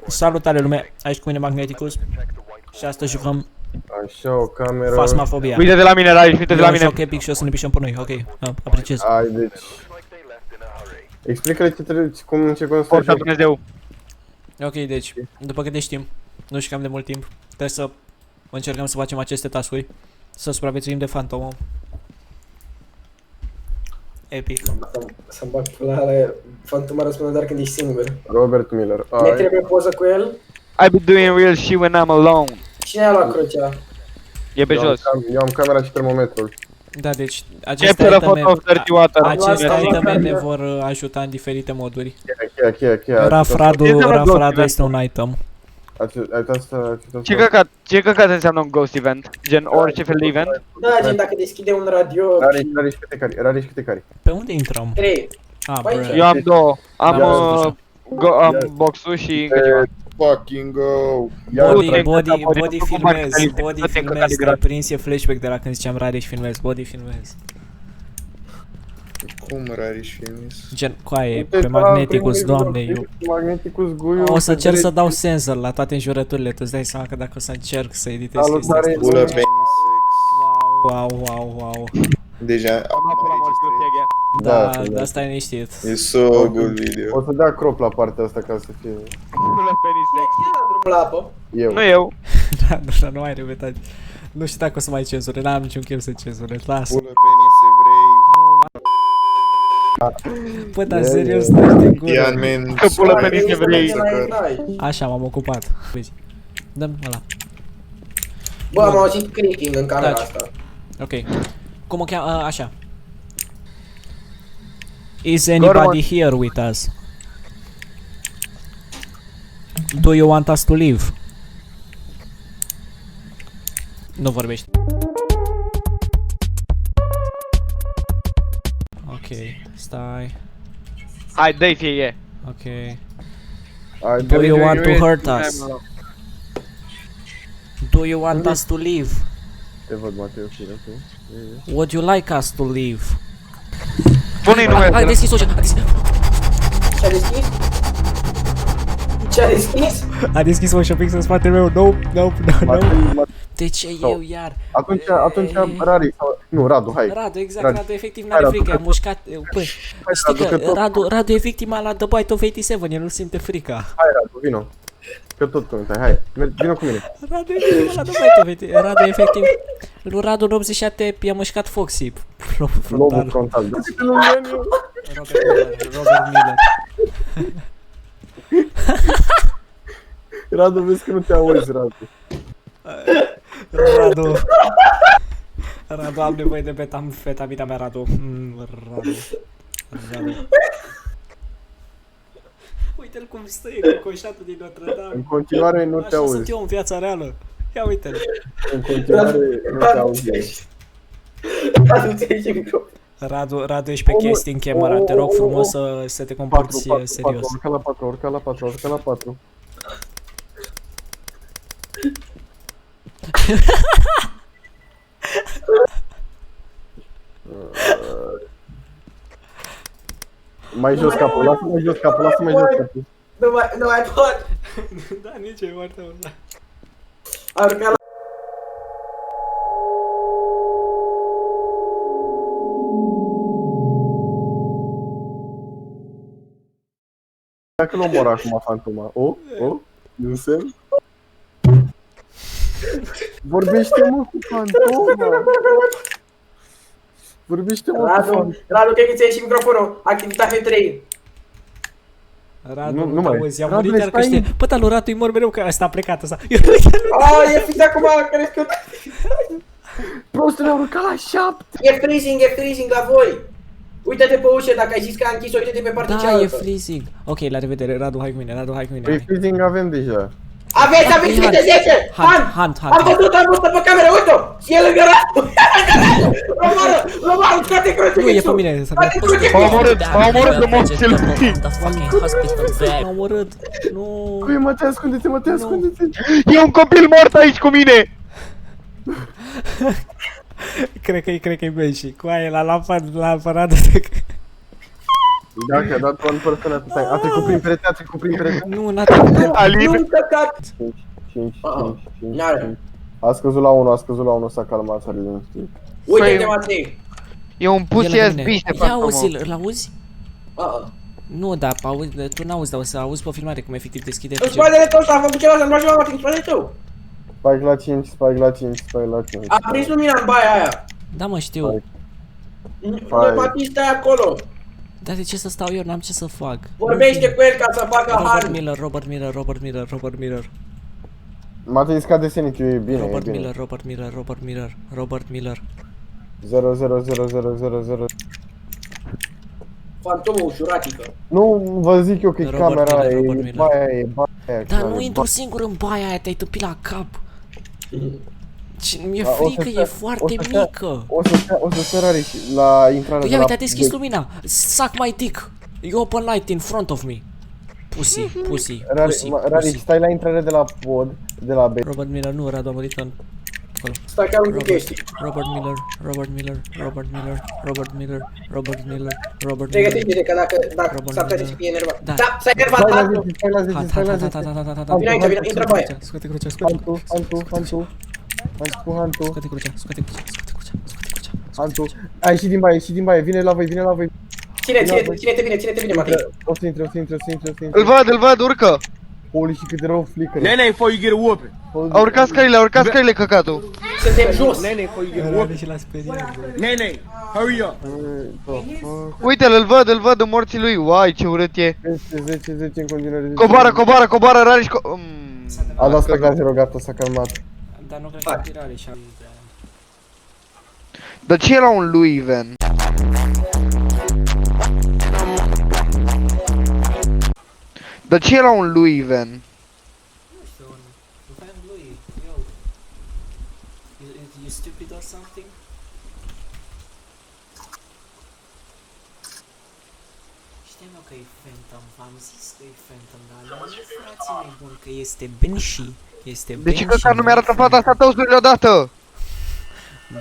Salutare lume, aici cu mine Magneticus și astăzi jucăm Așa, o cameră... Phasmophobia. Uite de la mine, Raiș, uite de la mine. Joc epic și o să ne pișăm pe noi, ok, apreciez. Ai, deci... Explică-le ce trebuie, cum începem să Forța facem. Dumnezeu. Ok, deci, după câte știm, nu știu cam de mult timp, trebuie să încercăm să facem aceste task-uri, să supraviețuim de fantomă. Epic. Să-mi bag pula alea, fantoma răspunde doar când ești singur. Robert Miller. Ne Ai, trebuie poză cu el? I be doing real shit when I'm alone. Cine a luat crucea? E pe jos. eu am camera și termometrul. Da, deci, Capture aceste a photo of dirty water. aceste Am luat iteme ne camera. vor ajuta în diferite moduri. Cheia. Rafradu Ghost este un item. Ce căcat înseamnă un ghost event? Gen orice fel de event? Da, gen dacă deschide un radio... Rari și câte cari. Pe unde intrăm? 3. Ah, Păi, bro. Eu am două. Am Ia. boxul și încă ceva. Fucking go! Body filmez, te-ai prins, e flashback de la când ziceam Rade și filmez, body filmez. Cum rari și filmis? Gen, coaie, pe Magneticus, doamne, eu... Magneticus, Guiu... O să încerc să dau senzor la toate înjurăturile, tu îți dai seama că dacă o să încerc să editez chestia Salutare. asta... Pulă, penis, sex. Wow. Deja am înregistrat. Da, da. da, stai liniștit. E so good video. O să dea crop la partea asta ca să fie... Cine a drumul la apă? Eu. Nu eu. Da, nu mai repetat. Nu știu dacă o să mai cenzure, n-am niciun chef să cenzure, lasă. Pulă, penis, evrei. Bă, dar serios, stai de gură. Ian, man. Că pulă pe Vezi niște că vrei. merge la erai. Așa, m-am ocupat. Vezi. Dă-mi ăla. Bă, am auzit creaking în camera Taci. asta. Ok. Cum o cheamă? Așa. Is anybody here with us? Do you want us to leave? Nu vorbești. Ok, stai. Hai, dă-i fie e. Ok. Ai, Do you want to hurt Hai, us? mă rog. Do you want us to leave? Te văd, Matei, ok. Would you like us to leave? Pune-i numele. Hai, deschis ușa, a deschis. Ce-a deschis? Ce-a deschis? A deschis ușa fix în spatele meu. Nope. Matei, De ce eu iar? atunci Rari sau... Nu, Radu, hai. Radu, exact, Radu. Radu efectiv Hai, n-are Radu, frică, că a mușcat. Păi, știi Radu, că că tot- Radu e victima la The Bite of 87, el nu simte frica. Hai, Radu, vino. Că tot comentai, hai. Vino cu mine. Radu e victima la The Bite of 87, Radu e efectiv. Lui Radu în 87 i-a mușcat Foxy. Lobul Frontal. frontal. Robert Miller. Radu, vezi că nu te auzi, Radu. Radu, am nevoie de metamfetamina mea, Radu. Radu. Uite-l cum stă, e cu coșatul din Notre Dame. În continuare nu te Așa sunt auzi. eu în viața reală. Ia uite-l. În continuare nu te auzi. Adu-ți aici microfon. Radu, ești pe chestii în camera. Te rog frumos să te comporți serios. Urca la 4. Mai jos capul, lasă mai jos capul. Nu mai pot. Da, nici e foarte mult. A urcat la... Dacă nu omor acum fantoma. Nu semn? Vorbește-mă cu fantoma. Vorbește-mă cu fantoma. Radu, cred că ți-ai ieșit microfonul. Activitate 3. Radu, Nu mai. auzi, am Radu, murit iar că stai. știi. Bă, dar lui Radu îi mor mereu că ăsta a plecat ăsta. Oh, e fix acum, crescut. Prostule, au urcat la 7. E freezing la voi. Uite-te pe ușă, dacă ai zis că a închis, uite-te pe partea Da, cealaltă. e freezing. Ok, la revedere, Radu, hai cu mine. Păi freezing avem deja. Aveți câte 10! Hunt. Am văzut pe cameră, uite-o! Și e lângă Radu! Romarul, scoate crucifixul! Nu, e pe mine. Scoate M-a omorât de morțile lui. M-a omorât. Nu. Păi, Matei, ascunde-te. E un copil mort aici cu mine. Cred că-i Benji. Cu aia la Radu. Dacă a dat one person at a time. A trecut prin perete, a trecut prin perete. Nu, n-a trecut. Ali, Nu, căcat! 5. N-are. A scăzut la 1, s-a calmat, s-a liniștit. Uite-te, Matei! e un pussy ass bitch de Ia fapt, auzi-l, îl auzi? Uh-uh. Nu, da, tu n-auzi, dar o să auzi pe filmare cum efectiv deschide În spatele tău s-a făcut ceva, să-mi bagi Matei, în spatele tău! Spike la 5, spike la 5, spike la 5. A prins lumina în baia aia! Da, mă, știu. Noi Matei stai acolo! Dar de ce să stau eu? N-am ce să fac. Vorbește cu el ca să facă Robert Han! Miller, Robert Miller, Robert Miller, Robert Miller. Matei scade sanity, e bine, e Robert bine. Miller, Robert Miller, Robert Miller, Robert Miller. 0, 0, 0, 0, 0, 0. Fantomul ușuratică. Nu vă zic eu că e Robert camera, Miller, Robert e Miller. baia aia, e baia aia. Dar care nu e intru singur în baia aia, te-ai tâmpit la cap. Mi-e Da, o să frică, stea- e foarte o să stea- mică. O să stea rare și la intrarea de Ia la... uite, a deschis lumina. Suck my dick. You open light in front of me. Pussy, pussy, pussy, Rari, pussy. stai la intrarea de la pod, de la B. Robert Miller, nu, Radu a murit în... Acolo. Stai chiar cu chestii. Robert Miller, Robert Miller, Robert Miller, Robert Miller, Robert Miller, Robert Miller. Pregătește-te că dacă Robert s-ar putea Miller. să fie enervat. Da. Da, s-a enervat Stai la Hantu! 10, stai la 10, stai la 10. Vino aici, vino, intră în baie. Scoate crucea, scoate Hantu, Hantu, Hantu. Hantu. scoate crucea, scoate crucea, scoate crucea, scoate crucea. Hantu. A ieșit din baie, ieșit din baie, vine la voi, vine la voi. Ține-te bine, Matei. O să intre, o să intre, o să intre, o să Îl intre. văd, urcă. Holy și cât de rău flicker. Nene, before you get a whooping. A urcat scările, căcatul. Suntem jos. Nene, before you get a Radu whooping. și l-a speriat. Nene, hurry up. Uite-l, îl văd în morții lui. Uai, ce urât e. 10 în continuare. Coboară, Rari și A dat spec la 0, gata, s-a calmat. Dar nu cred că tirare și am... Dar ce era un Louis Van? Dar ce era un Louis Van? You stupid or something? Știam eu că e Phantom, v-am zis că e Phantom, dar nu e frații mei bun că este Banshee. Este Deci Banshee, că nu mi-arată e fata asta tăusurile odată.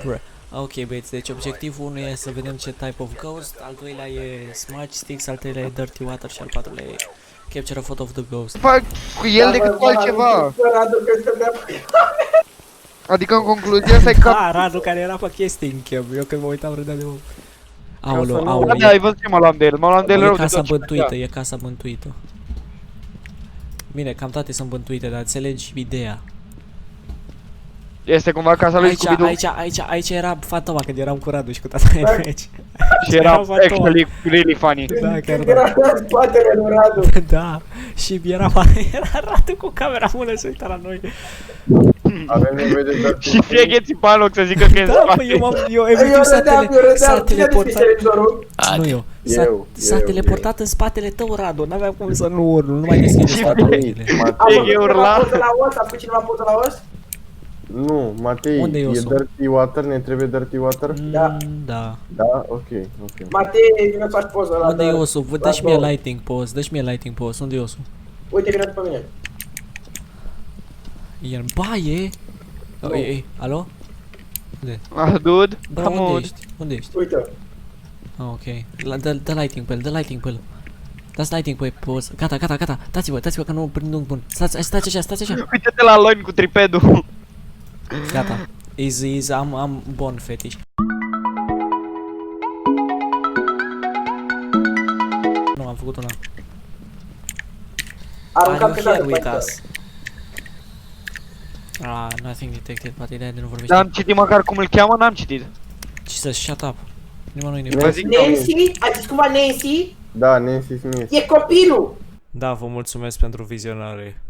Bruh. Ok, băieți, deci obiectivul 1 e să vedem ce type of ghost, al doilea e Smudge Sticks, al treilea e Dirty Water și al patrulea e Capture a photo of the ghost. Fac cu el decât cu altceva. Radu, că stăteam... Adică în concluzie asta e că... Ah, Radu care era pe chestii în chem, eu când mă uitam râdeam de mult. Aoleu, Casa aoleu, Da, ai văzut ce mă luam de el, mă luam de el e rău de casa tot ce bântuită, făcea. e casa bântuită. Bine, cam toate sunt bântuite, dar înțelegi ideea. Este cumva casa lui Scooby-Doo Aici era fantoma când eram cu Radu și cu tata aici. și era fantoma. actually really funny. Da, chiar Când da. era în spatele lui Radu. Da, și era Radu cu camera mână și uita la noi. Avem nevoie de Dirty Și fie țipa în loc să zică că e în Da, spate. păi eu Eu efectiv s-a râdeam, cine a deschis teleportat. televizorul? Nu eu. Eu, S-a eu, teleportat în spatele tău, Radu, n-aveam cum să nu urlu, nu mai deschide Și spatele. A Ei, făcut eu cineva urla. poză la os? A făcut cineva poză la os? Nu, Matei, Unde e e osul? Dirty Water, ne trebuie Dirty Water? Da. Da. Da? Ok. Matei, vino să faci poză la... Unde e osul? Vă dă și la mie două. lighting pause, dă și mie lighting pause, unde e osul? Uite, vino după mine. E în baie? Ei, alo? Unde? Ah, dude, Bă, come unde on. ești? Unde ești? Uite. Ah, ok. Dă lighting pe el, dă lighting pe el. Dați lighting pe pause. Gata, dați-vă că nu prind un bun. Stați așa. Uite-te la Loin cu tripedul. Gata. Am bon fetiș. Nu, am făcut una. Are Aruncat you pe here dată with pe us? Ah, nothing detected, poate ideea de nu vorbește. Dar am citit măcar cum îl cheamă, n-am citit. Ce să shut up. Nimănui Vă nimic. zic Nancy? A zis cumva Nancy? Da, Nancy Smith. E copilul! Da, vă mulțumesc pentru vizionare.